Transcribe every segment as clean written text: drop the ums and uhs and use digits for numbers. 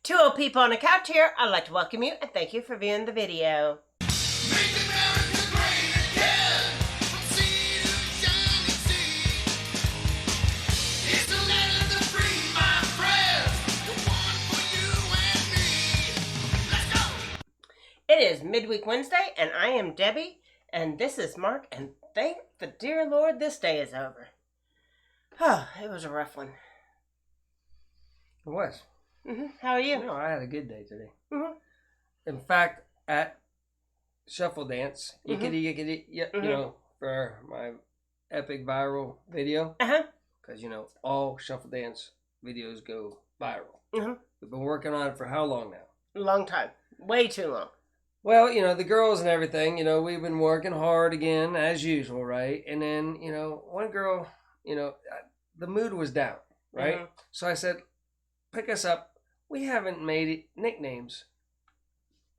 Two old people on a couch here. I'd like to welcome you and thank you for viewing the video. Make America great again, from sea to shining sea. It's the land of the free, my friends, the one for you and me. Let's go! It is Midweek Wednesday, and I am Debbie, and this is Mark, and thank the dear Lord this day is over. Oh, it was a rough one. It was. How are you? No, I had a good day today. Mm-hmm. In fact, at Shuffle Dance, yickety, you know, for my epic viral video, because, you know, all Shuffle Dance videos go viral. We've been working on it for how long now? A long time. Way too long. Well, you know, the girls and everything, you know, we've been working hard again, as usual, right? And then, you know, one girl, you know, the mood was down, right? So I said, pick us up. We haven't made nicknames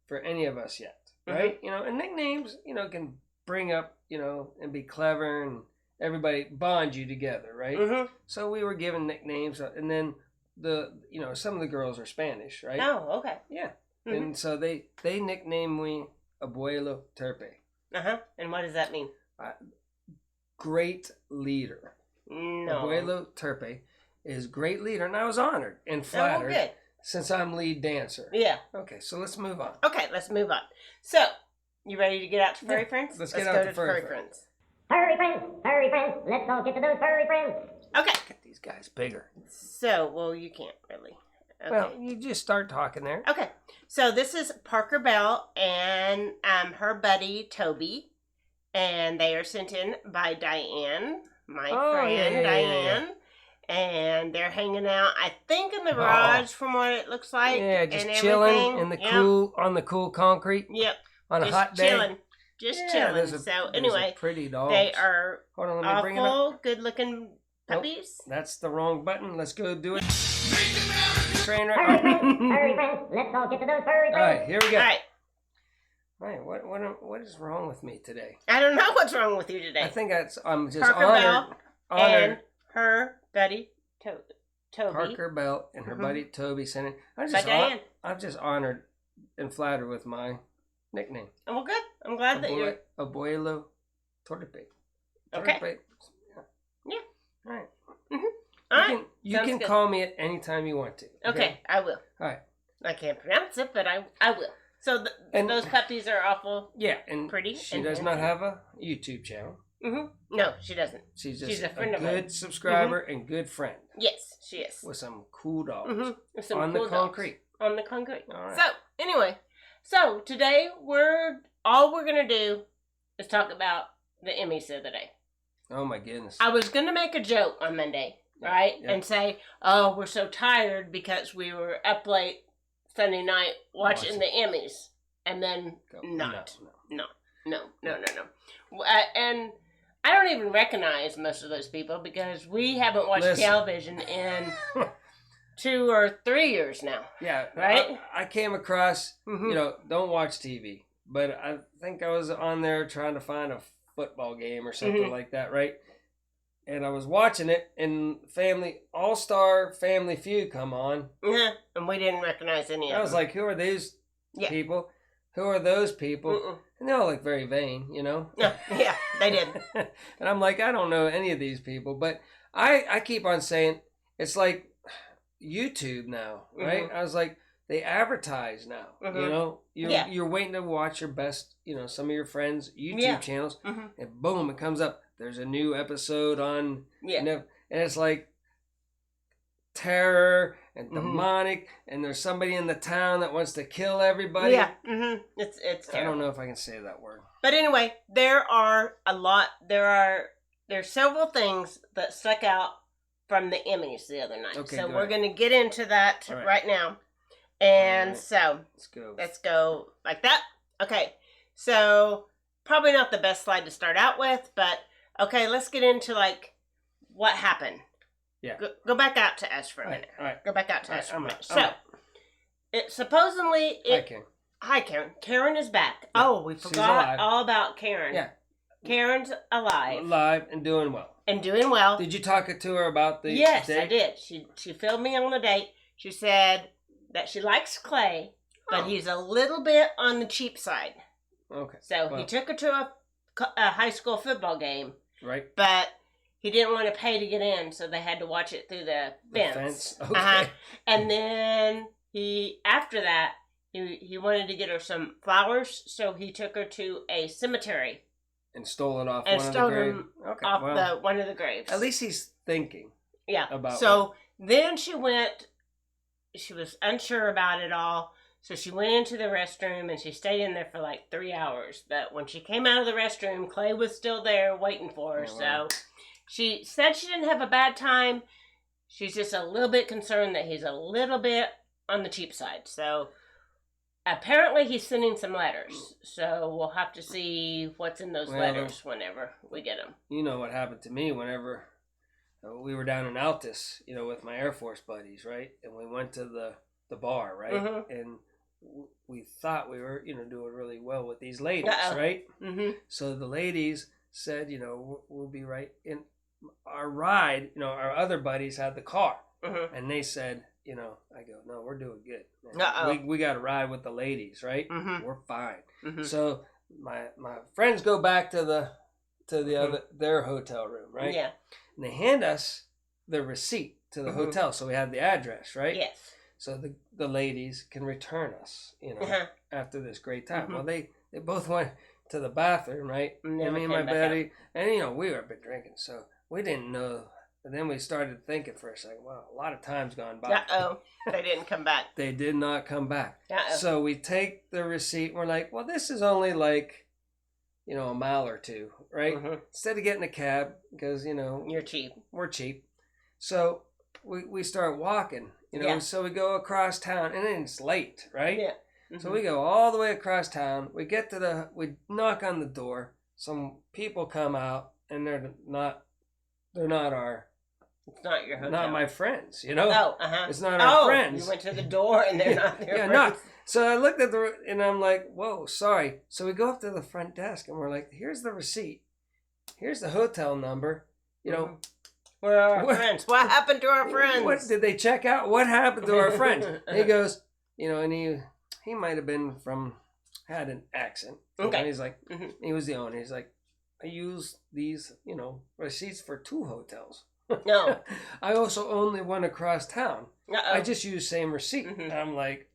for any of us yet, right? You know, and nicknames, you know, can bring up, you know, and be clever and everybody bond you together, right? So we were given nicknames, and then you know, some of the girls are Spanish, right? Oh, okay. Yeah. And so they nicknamed me Abuelo Terpe. And what does that mean? Great leader. No. Abuelo Terpe is great leader, and I was honored and flattered. Oh, good. Since I'm lead dancer. Yeah. Okay, so let's move on. Okay, let's move on. So, you ready to get out to furry friends? Let's get out to furry friends. Furry friends, let's all get to those furry friends. Okay. Get these guys bigger. So, well, you can't really. Okay. Well, you just start talking there. Okay. So, this is Parker Bell and her buddy, Toby. And they are sent in by Diane, my friend, Diane. And they're hanging out, I think, in the garage from what it looks like. Yeah, just and chilling in the cool, on the cool concrete. Yep. On just a hot chilling. day. Just Yeah, chilling. there's Anyway, pretty dogs. they are Hold on, let me bring it up. awful, good-looking puppies. That's the wrong button. Let's go do it. Make America Train Furry friends, let's all get to those furry All friends. right, here we go. All right. Right, what is wrong with me today? I don't know what's wrong with you today. I think I'm just Parker Bell honored. and her buddy, Toby. Parker Bell and her buddy Toby sent it. I'm just honored and flattered with my nickname. Oh, well, good. I'm glad that you're... Abuelo Torpe. Okay. Yeah. All right. All right. You can call me at any time you want to. Okay, I will. All right. I can't pronounce it, but I will. So those puppies are awful. Yeah, and pretty. She does not have a YouTube channel. No, she doesn't. She's just a friend of good mine. subscriber and good friend. Yes, she is. With some cool dogs. With some on cool the concrete. Dogs. On the concrete. All right. So, anyway. So, today, all we're going to do is talk about the Emmys the other day. Oh, my goodness. I was going to make a joke on Monday, right? Yeah. And say, oh, we're so tired because we were up late Sunday night watching the Emmys. And then not. No. And I don't even recognize most of those people because we haven't watched television in 2 or 3 years now. Yeah. Right? I came across, you know, don't watch TV. But I think I was on there trying to find a football game or something like that, right? And I was watching it, and All-Star Family Feud come on. Yeah, and we didn't recognize any of them. I was like, who are these people? Who are those people? And they all look very vain, you know? Yeah, they did. And I'm like, I don't know any of these people. But I keep on saying, it's like YouTube now, right? I was like, they advertise now, you know? You're waiting to watch your best, you know, some of your friends' YouTube channels. And boom, it comes up. There's a new episode on, you know, and it's like terror and demonic, and there's somebody in the town that wants to kill everybody. Yeah, it's terrible. I don't know if I can say that word. But anyway, there's several things that stuck out from the Emmys the other night. Okay, so we're going to get into that right now. And so let's go like that. Okay, so probably not the best slide to start out with, but okay, let's get into like what happened. Yeah. Go back out to us for a minute. All right. Go back out to us for a minute. So, supposedly... Hi, Karen. Karen is back. Yeah. Oh, we forgot all about Karen. Yeah. Karen's alive. Alive and doing well. Did you talk to her about the Yes, date? I did. She filled me in on the date. She said that she likes Clay, but Oh. he's a little bit on the cheap side. Okay. So he Well. took her to a high school football game, Right. but he didn't want to pay to get in, so they had to watch it through the fence. Okay. And then after that, he wanted to get her some flowers, so he took her to a cemetery And stole it off and one of the stole graves. them Okay. off Well, one of the graves. at least he's thinking. Yeah. about So then she was unsure about it all. So she went into the restroom and she stayed in there for like 3 hours. But when she came out of the restroom, Clay was still there waiting for her. Oh, wow. So she said she didn't have a bad time. She's just a little bit concerned that he's a little bit on the cheap side. So apparently he's sending some letters. So we'll have to see what's in those letters whenever we get them. You know what happened to me whenever we were down in Altus, with my Air Force buddies, right? And we went to the bar, right? Mhm. And we thought we were, doing really well with these ladies, Uh-oh. right? Mm-hmm. So the ladies said, we'll be right in our ride. Our other buddies had the car, Mm-hmm. and they said, I go, no, we're doing good. Uh-oh. We got to ride with the ladies, right? Mhm. We're fine. Mm-hmm. So my friends go back to the other their hotel room, right? Yeah. And they hand us the receipt to the Mhm. hotel, so we have the address, right? Yes. So the ladies can return us, Uh-huh. after this great time. Mhm. Well, they both went to the bathroom, right? Never And me and came my back buddy, and we were been drinking, so we didn't know. And then we started thinking for a second. Wow, a lot of time's gone by. Uh-oh. They didn't come back. They did not come back. Uh-oh. So we take the receipt. And we're like, well, this is only like, a mile or two, right? Mhm. Instead of getting a cab, because You're cheap. we're cheap. So we start walking, Yeah. So we go across town, and then it's late, right? Yeah. So Mhm. we go all the way across town. We get to we knock on the door. Some people come out, and they're not It's not your hotel. not my friends, Oh, uh-huh. It's not our Oh, friends. you went to the door and they're not there. Yeah, no. So I looked at and I'm like, whoa, sorry. So we go up to the front desk, and we're like, here's the receipt. Here's the hotel number. Where are our What- friends? What happened to our friends? What did they check out? What happened to our friends? And he goes, and he might have been had an accent. Okay. And he's like, Mhm. he was the owner. He's like, I use these, receipts for 2 hotels. No. I also own the one across town. Uh-oh. I just use same receipt. Mhm. And I'm like,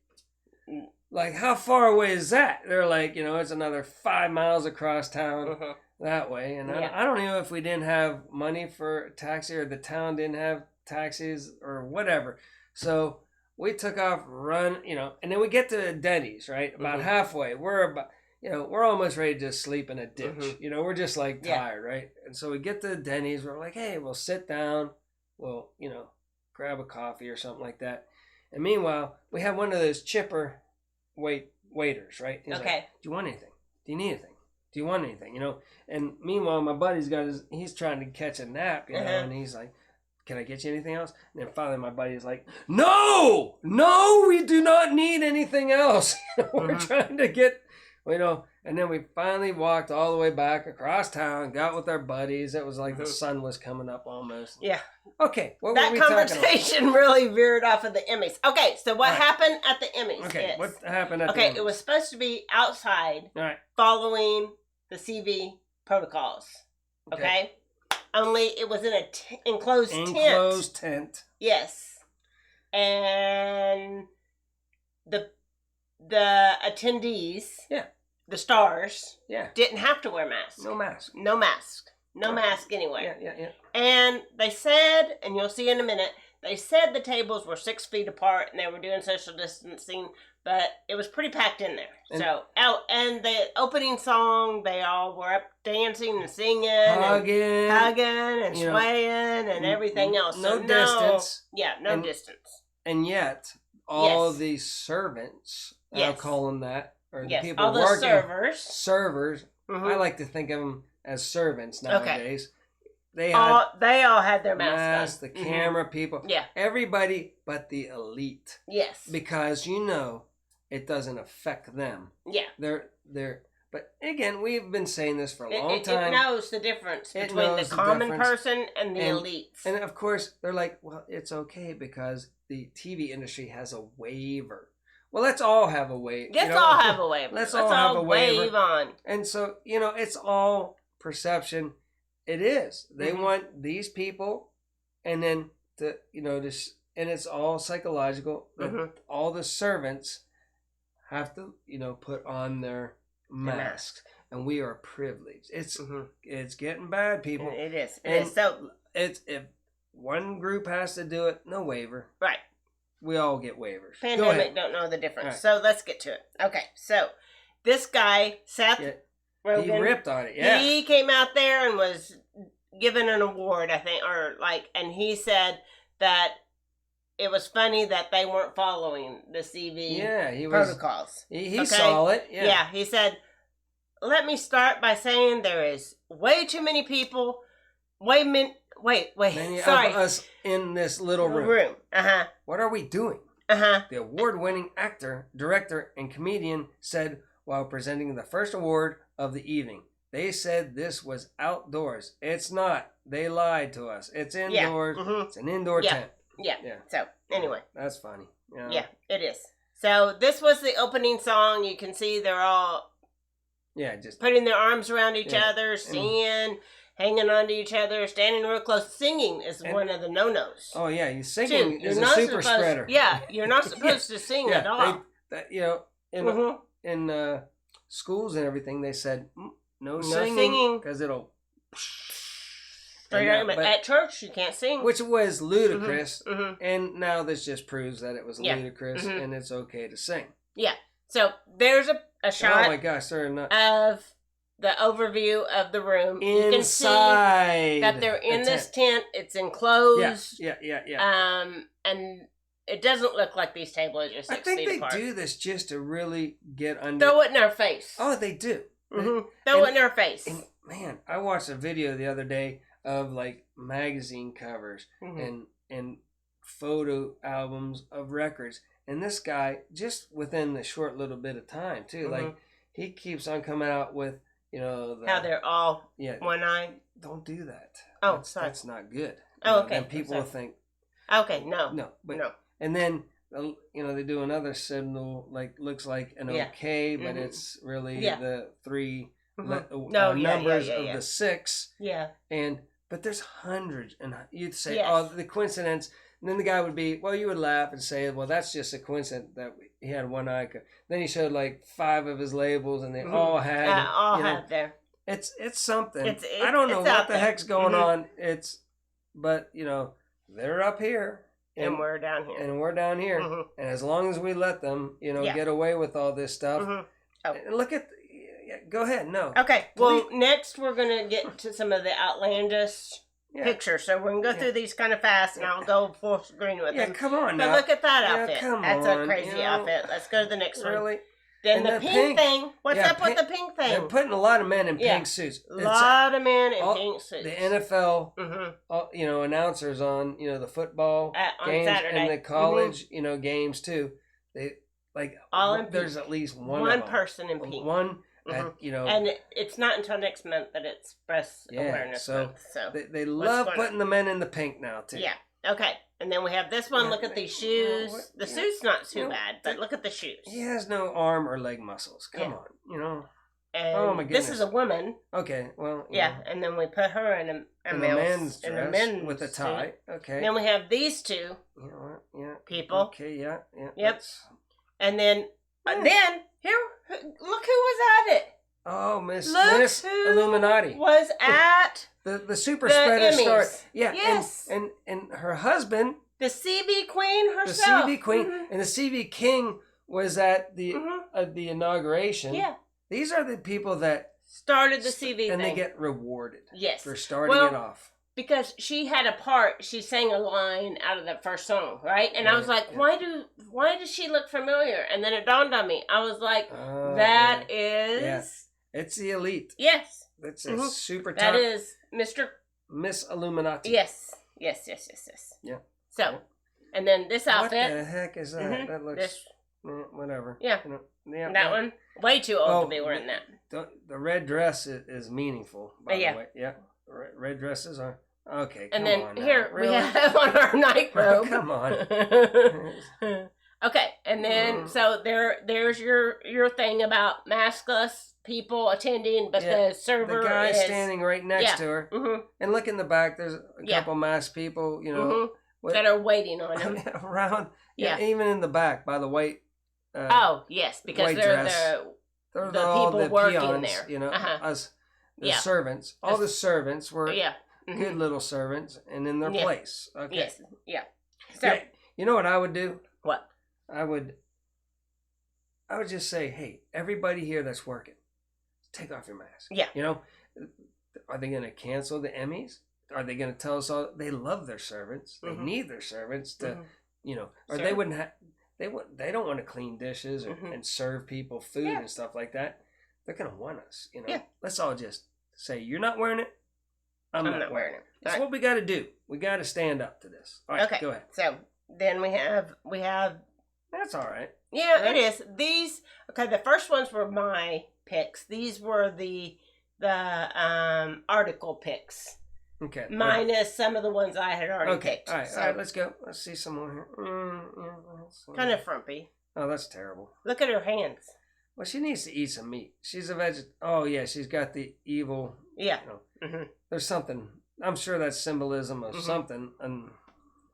Mm. how far away is that? They're like, it's another 5 miles across town Mhm. that way. And Yeah. I don't know if we didn't have money for a taxi, or the town didn't have taxis, or whatever. So we took off, run, and then we get to Denny's, right? About Mhm. halfway. We're about, we're almost ready to just sleep in a ditch. Mhm. We're just like Yeah. tired, right? And so we get to Denny's. We're like, hey, we'll sit down. We'll, grab a coffee or something like that. And meanwhile, we have one of those chipper waiters, right? He's Okay. like, do you want anything? Do you need anything? Do you want anything? And meanwhile, my buddy's he's trying to catch a nap, Uh-huh. and he's like, can I get you anything else? And then finally my buddy's like, no, we do not need anything else. We're Mhm. trying to get, and then we finally walked all the way back across town, got with our buddies. It was like the Mhm. sun was coming up almost. Yeah. Okay, what were That we talking about? conversation really veered off of the Emmys. Okay, so what All right. happened at the Emmys? Okay, is- what happened at the Okay, end? it was supposed to be outside All right. following the CV protocols. Okay? Only it was in a enclosed tent. Enclosed tent. Yes. And the attendees, Yeah. the stars, Yeah. didn't have to wear masks. No mask. No mask. No mask anywhere. Yeah. And they said, and you'll see in a minute, they said the tables were 6 feet apart and they were doing social distancing, but it was pretty packed in there. And the opening song, they all were up dancing and singing Hugging. and hugging and You know, swaying and everything else. no So distance. Yeah, no And- distance. And yet, all Yes. these servants, I'll Yes. call them that, or the Yes, people all the working, servers. Mhm. I like to think of them as servants nowadays. They They all had their had masks masks, on. the Mhm. camera people, Yeah. everybody but the elite, Yes. because it doesn't affect them. Yeah. They're But again, we've been saying this for a long It time. knows the difference It between the knows the common difference. person and the elites. And of course, they're like, well, it's okay because the TV industry has a waiver. Well, let's all have a waiver. Let's all have a waiver. Let's all have a waiver. Wave on. And so, it's all perception. It is. They want these people, and then and it's all psychological. All the servants have to, put on their masks, and we are privileged. It's getting bad, people. It is. And So it's if one group has to do it, no waiver. Right. We all get waivers. Pandemic don't know the difference. Right. So let's get to it. Okay. So this guy, Seth Rogen, he ripped on it. Yeah. He came out there and was given an award, I think, and he said that it was funny that they weren't following the CV protocols. He saw it. Yeah. He said, let me start by saying there is way too many people, many sorry. of us in this little room. What are we doing? The award-winning actor, director, and comedian said while presenting the first award of the evening, they said this was outdoors. It's not. They lied to us. It's indoors. It's an indoor tent. Yeah. So, anyway. That's funny. Yeah, it is. So, this was the opening song. You can see they're all just putting their arms around each other, singing, hanging on to each other, standing real close. Singing is one of the no-nos. Oh, yeah. Singing is you're a super spreader. Yeah, you're not supposed to sing at all. In schools and everything, they said, no singing because it'll... At church, you can't sing. Which was ludicrous, and now this just proves that it was ludicrous, and it's okay to sing. Yeah. So there's a shot. Oh my gosh, of the overview of the room. Inside. You can see that they're in this tent. It's enclosed. Yeah. And it doesn't look like these tables are 6 feet apart. I think they do this just to really get under. Throw it in our face. Oh, they do. Throw it in our face. And, man, I watched a video the other day of like magazine covers and photo albums of records, and this guy just within the short little bit of time too, like he keeps on coming out with how they're all one eye. Don't do that. Oh, sorry, that's not good. Okay, and people will think. Okay, no, and then they do another signal like looks like an okay, but it's really the three numbers of the six. Yeah, but there's hundreds, and you'd say, oh, the coincidence. And then the guy would be, well, you would laugh and say, well, that's just a coincidence that he had one eye. Then he showed like 5 of his labels, and they all had had there. It's something. I don't know what the heck's going on. But they're up here. And we're down here. And as long as we let them, get away with all this stuff. Look at, go ahead. No. Okay. Well, next we're going to get to some of the outlandish pictures. So we're going to go through these kind of fast, and I'll go full screen with them. Yeah, come on now. But look at that outfit. That's a crazy outfit. Let's go to the next one. Really? Then the pink thing. What's up with the pink thing? They're putting a lot of men in pink suits. A lot of men in pink suits. The NFL, announcers on, the football on games Saturday. and the college, games too. They all in there's pink. At least one person in pink. One. And it's not until next month that it's Breast Awareness Month. So they love putting the men in the pink now too. Yeah. Okay. And then we have this one. Look at these shoes. The suit's not too bad, but look at the shoes. He has no arm or leg muscles. Come on, And oh my goodness. This is a woman. Okay. Well. And then we put her in a men's dress with a tie. Suit. Okay. Then we have these two. People. Okay. Yeah. Yep. And then here, look who was at it. Oh, Miss Illuminati was at the super spreader star. Yeah. Yes. And her husband, the CB Queen herself. The CB Queen and the CB King was at the inauguration. Yeah. These are the people that started the CB and thing. they get rewarded. Yes. For starting it off. Because she had a part, she sang a line out of the first song, right? And I was like, why does she look familiar? And then it dawned on me. I was like, that is... Yeah. It's the elite. Yes. That's a super top. That is Miss Illuminati. Yes. Yeah. Yeah. So, and then this outfit. What the heck is that? That looks... whatever. Yeah. You know, yeah, That one? Way too old to be Oh, wearing that. The red dress is meaningful, by Yeah. the way. Yeah. Red dresses are. Okay, And come then on now. here Really? we have on our night Oh, robe. come on. Okay, and then so there's your thing about maskless people attending, but Yeah, the server The guy is standing right next to her. mhm, And look in the back, there's a Yeah. couple masked people, you know. mhm, what- that are waiting on him. around. Yeah. Even in the back by the white. Oh yes, because white they're dress. the They're all people the working peons, there. you know, Uh-huh. us, the Yeah. servants. All the servants were yeah. mhm, good little servants and in their Yeah. place. Okay. Yes. Yeah. So Yeah, you know what I would do? what? I would just say, hey, everybody here that's working, take off your mask. Yeah. You know, are they going to cancel the Emmys? Are they going to tell us all they love their servants? They Mhm. need their servants to, Mhm. you know, or Sure. they wouldn't have. They don't want to clean dishes Mhm. and serve people food Yeah. and stuff like that. They're gonna want us, you know. Yeah. Let's all just say, you're not wearing it. I'm not wearing it. That's All what we got to do. We got to stand up to this. All right, Okay. go ahead. So then we have That's all right. yeah, Right? it is. These okay, the first ones were my picks. These were the article picks. Okay. Minus some of the ones I had already Okay. picked. All right. So All right. Let's go. Let's see some more here. kind of frumpy. Oh, that's terrible. Look at her hands. Well, she needs to eat some meat. She's a Oh, yeah. She's got the evil. Yeah. You know, hmm there's something. I'm sure that's symbolism of Mhm. something. And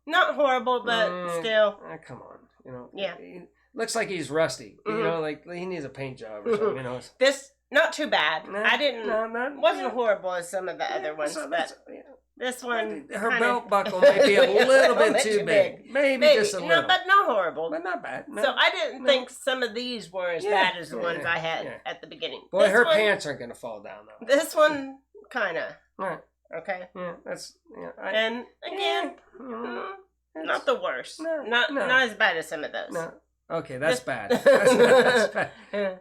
Not horrible, but still. come on. You know. Yeah. He looks like he's rusty. You Mhm. know, like he needs a paint job or something. You know. This not too bad. Nah, I didn't. not Wasn't horrible as some of the other ones, So but yeah. this one. Her kinda- belt buckle may be a little bit too big. Maybe just a little. No, but not horrible. But not bad. No. So I didn't No. think some of these were as Yeah, bad as the ones yeah, I had yeah. at the beginning. Boy, This her one- pants aren't going to fall down, though. This one, kind of. Right. Okay. Yeah, that's... Yeah, And again, not the worst. No, not no. not as bad as some of those. No. Okay, that's This- bad. That's bad.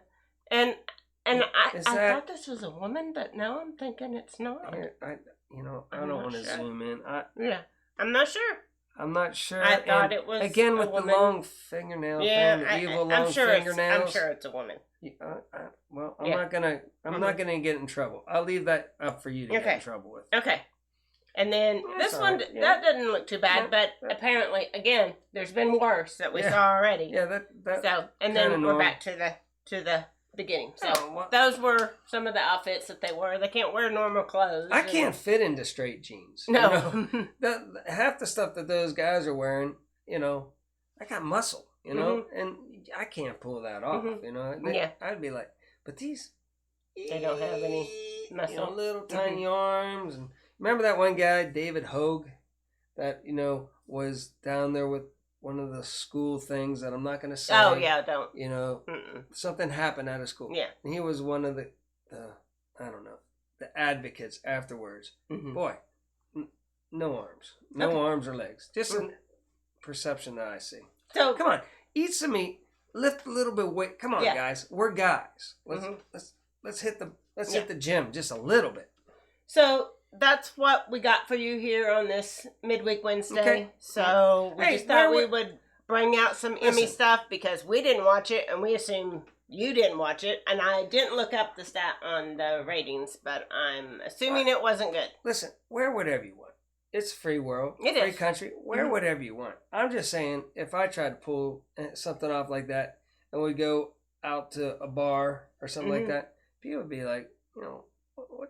And I Is I that- thought this was a woman, but now I'm thinking it's not. Here, I I'm don't not want to sure. zoom in. Yeah, I'm not sure. I'm not sure. I thought And it was again a with woman. the long fingernail Yeah, thing, the evil long I'm sure fingernails. I'm sure it's a woman. Well, I'm Yeah. not gonna. I'm Mhm. not gonna get in trouble. I'll leave that up for you to get in Okay. trouble with. Okay. And then That's this all one, right, yeah. that doesn't look too bad, Yeah, but yeah. apparently, again, there's been worse that we Yeah. saw already. Yeah, that. So, and kinda then we're normal. back to the beginning. So Oh, well, those were some of the outfits that they wore. They can't wear normal clothes. I and- can't fit into straight jeans. you No. know? Half the stuff that those guys are wearing, you know, I got muscle, you know, and I can't pull that off, Mhm. you know. Yeah. I'd be like, but these, They don't have any you muscle. know, little tiny arms. And remember that one guy, David Hogue, that you know was down there with one of the school things that I'm not going to say. Oh yeah, don't. You know, Mm-mm. something happened out of school. Yeah. And he was one of the I don't know, the advocates afterwards. Mhm. Boy, no arms. No Okay. arms or legs. Just a perception that I see. So Come on, eat some meat, lift a little bit of weight. Come on, Yeah. guys. We're guys. Let's Mhm. let's hit the Yeah. hit the gym just a little bit. So that's what we got for you here on this midweek Wednesday. Okay. So we Hey, just thought where we would bring out some Emmy Listen. stuff because we didn't watch it and we assume you didn't watch it. And I didn't look up the stat on the ratings, but I'm assuming it wasn't good. Listen, wear whatever you want. It's a free world, It free is. country. Wear Mhm. whatever you want. I'm just saying, if I tried to pull something off like that, and we go out to a bar or something like Mhm. that, people would be like, you know,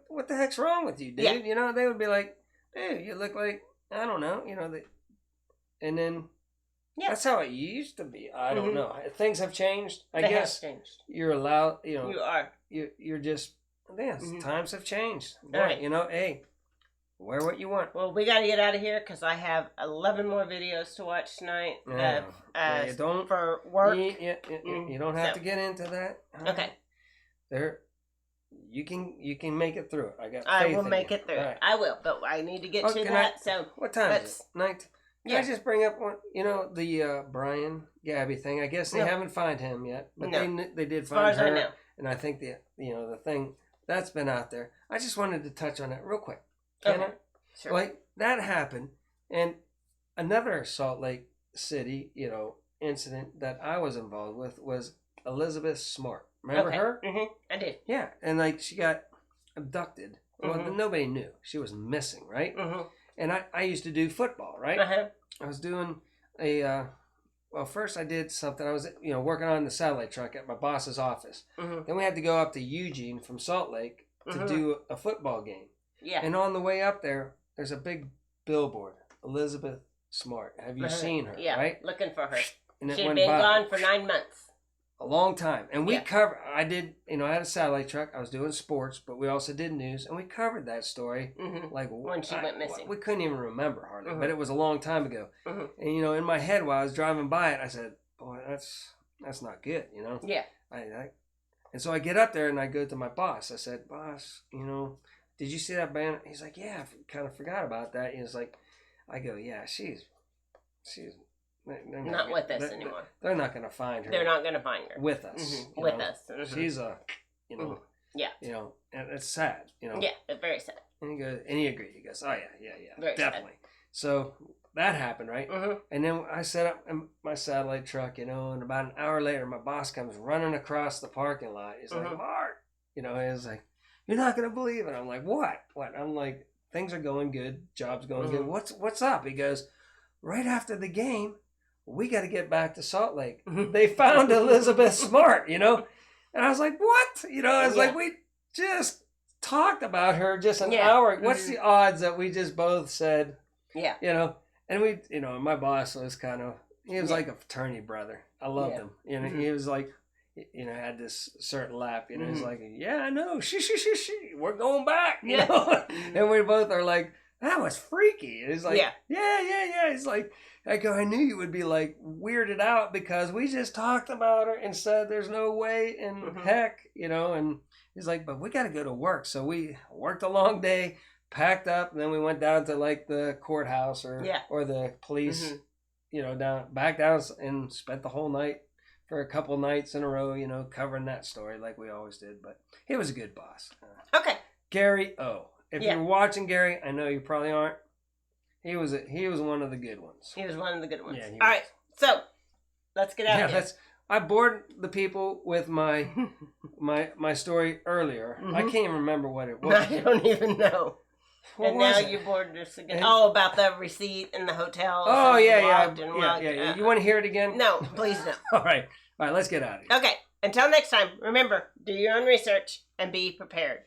what the heck's wrong with you, dude? Yeah. You know, they would be like, dude, you look like I don't know, you know, and then. Yeah. That's how it used to be. I don't Mhm. know. Things have changed. I They guess have changed. you're allowed. You know, You are. you're just. Yes, Mhm. times have changed. Boy, All right. You know, hey, wear what you want. Well, we got to get out of here because I have 11 more videos to watch tonight Yeah, you don't. for work. You don't have So. to get into that. Okay. There, you can make it through it. I got. I faith will in make you. it through All it. right. I will, but I need to get Oh, to can that. So What time let's. is it? Night. Can Yeah. I just bring up one? You know the Brian Gabby thing. I guess they No. haven't found him yet, but No. they did As far find as her. I know. And I think the thing that's been out there. I just wanted to touch on that real quick. Can Okay. I? Sure. Like that happened, and another Salt Lake City, you know, incident that I was involved with was Elizabeth Smart. Remember her? Mm-hmm. I did. Yeah, and like she got abducted. Well, Mhm. nobody knew she was missing, right? Mm-hmm. And I used to do football, right? Uh-huh. I was doing a well, first I did something. I was working on the satellite truck at my boss's office. Mm-hmm. Then we had to go up to Eugene from Salt Lake to Mhm. do a football game. Yeah. And on the way up there's a big billboard, Elizabeth Smart. Have you seen her? Yeah. Right? Looking for her. And it She'd went been by. gone for 9 months. A long time. And we Yeah. I did, I had a satellite truck. I was doing sports, but we also did news. And we covered that story. Mm-hmm. Like When she went missing. We couldn't even remember hardly, Mhm. but it was a long time ago. Mhm. And, in my head while I was driving by it, I said, boy, that's not good, Yeah. And so I get up there and I go to my boss. I said, boss, did you see that band? He's like, yeah, I kind of forgot about that. He's like, I go, yeah, she's they're Not with us anymore. They're not going to find her. They're not going to find her. With us. Mhm. With us. Mhm. She's Mhm. Yeah. And it's sad, Yeah, it's very sad. And he goes, and he agreed. He goes, oh yeah, Very definitely. So that happened, right? Mm-hmm. And then I set up my satellite truck, and about an hour later, my boss comes running across the parking lot. He's like, Mark, he was like, you're not gonna believe it. I'm like, what? I'm like, things are going good, job's going good. What's up? He goes, right after the game, we got to get back to Salt Lake. They found Elizabeth Smart, And I was like, what? I was like, we just talked about her just an hour. What's the odds that we just both said, and we, my boss was he was like a fraternity brother. I loved him. He was like, had this certain laugh, he's like, yeah, I know. She, we're going back, And we both are like, that was freaky. And he's like, yeah. He's like, I knew you would be like weirded out because we just talked about her and said there's no way in heck, and he's like, but we got to go to work. So we worked a long day, packed up, and then we went down to like the courthouse or the police, back down and spent the whole night for a couple nights in a row, covering that story like we always did. But he was a good boss. Okay. Gary O. If you're watching Gary, I know you probably aren't. He was one of the good ones. He was one of the good ones. Yeah, all right, so let's get out of here. I bored the people with my my story earlier. I can't even remember what it was. I don't even know. What and was now it? you bored us again. Oh, about the receipt in the hotel. Oh yeah. You want to hear it again? No, please no. All right, let's get out of here. Okay, until next time, remember, do your own research and be prepared.